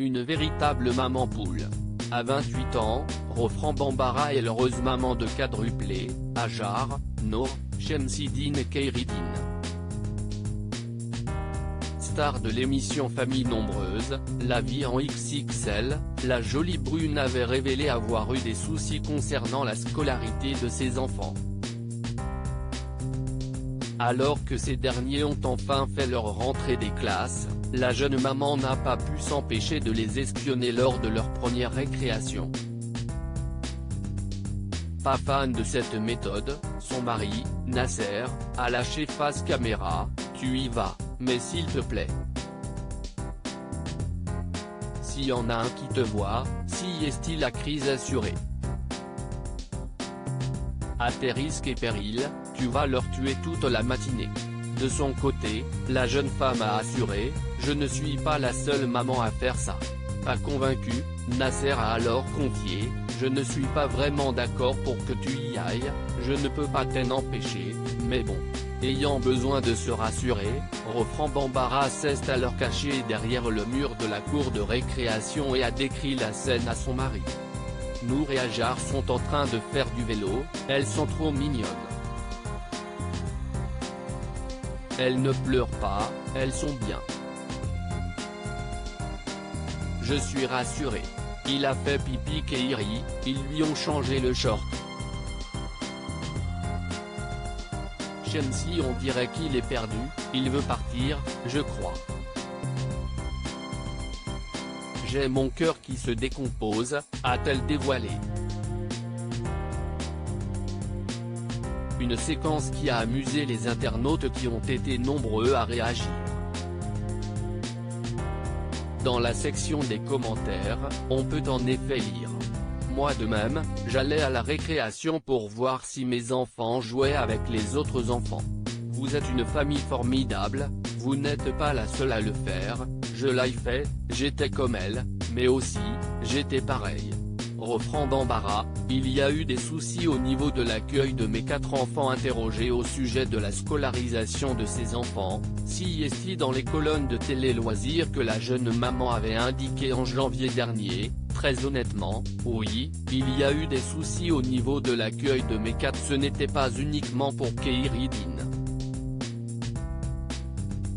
Une véritable maman poule. À 28 ans, Rofran Bambara est l'heureuse maman de quadruplés, Hajar, Nour, Chemsidine et Khairidine. Star de l'émission Famille nombreuse, La vie en XXL, la jolie brune avait révélé avoir eu des soucis concernant la scolarité de ses enfants. Alors que ces derniers ont enfin fait leur rentrée des classes, la jeune maman n'a pas pu s'empêcher de les espionner lors de leur première récréation. Pas fan de cette méthode, son mari, Nasser, a lâché face caméra: « Tu y vas, mais s'il te plaît. S'il y en a un qui te voit, si est-il la crise assurée. À tes risques et périls, tu vas leur tuer toute la matinée. » De son côté, la jeune femme a assuré: « Je ne suis pas la seule maman à faire ça. » Pas convaincu, Nasser a alors confié: « Je ne suis pas vraiment d'accord pour que tu y ailles, je ne peux pas t'en empêcher, mais bon. » Ayant besoin de se rassurer, Rofran Bambara s'est alors caché derrière le mur de la cour de récréation et a décrit la scène à son mari. Nour et Hajar sont en train de faire du vélo, elles sont trop mignonnes. Elles ne pleurent pas, elles sont bien. Je suis rassuré. Il a fait pipi Khairi, ils lui ont changé le short. Chemsi, on dirait qu'il est perdu, il veut partir, je crois. J'ai mon cœur qui se décompose, a-t-elle dévoilé. Une séquence qui a amusé les internautes qui ont été nombreux à réagir. Dans la section des commentaires, on peut en effet lire: « Moi de même, j'allais à la récréation pour voir si mes enfants jouaient avec les autres enfants. Vous êtes une famille formidable, vous n'êtes pas la seule à le faire, je l'ai fait, j'étais comme elle, mais aussi, j'étais pareil. » Rofran Bambara: « Il y a eu des soucis au niveau de l'accueil de mes 4 enfants. » Interrogé au sujet de la scolarisation de ses enfants, si est-il dans les colonnes de télé loisirs que la jeune maman avait indiqué en janvier dernier: « Très honnêtement, oui, il y a eu des soucis au niveau de l'accueil de mes 4. Ce n'était pas uniquement pour Khairidine.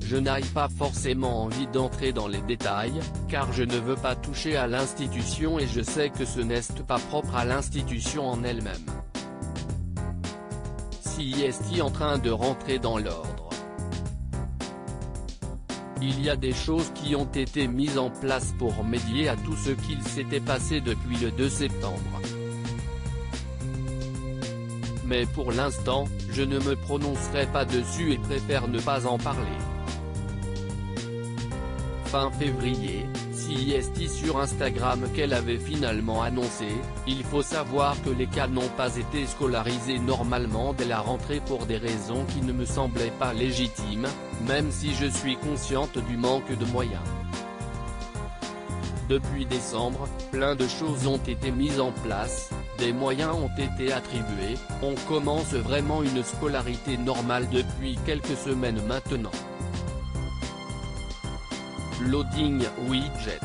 Je n'ai pas forcément envie d'entrer dans les détails, car je ne veux pas toucher à l'institution et je sais que ce n'est pas propre à l'institution en elle-même. Si est en train de rentrer dans l'ordre. Il y a des choses qui ont été mises en place pour remédier à tout ce qu'il s'était passé depuis le 2 septembre. Mais pour l'instant, je ne me prononcerai pas dessus et préfère ne pas en parler. » Fin février, si est sur Instagram qu'elle avait finalement annoncé: « Il faut savoir que les cas n'ont pas été scolarisés normalement dès la rentrée pour des raisons qui ne me semblaient pas légitimes, même si je suis consciente du manque de moyens. Depuis décembre, plein de choses ont été mises en place, des moyens ont été attribués, on commence vraiment une scolarité normale depuis quelques semaines maintenant. » Loading widget.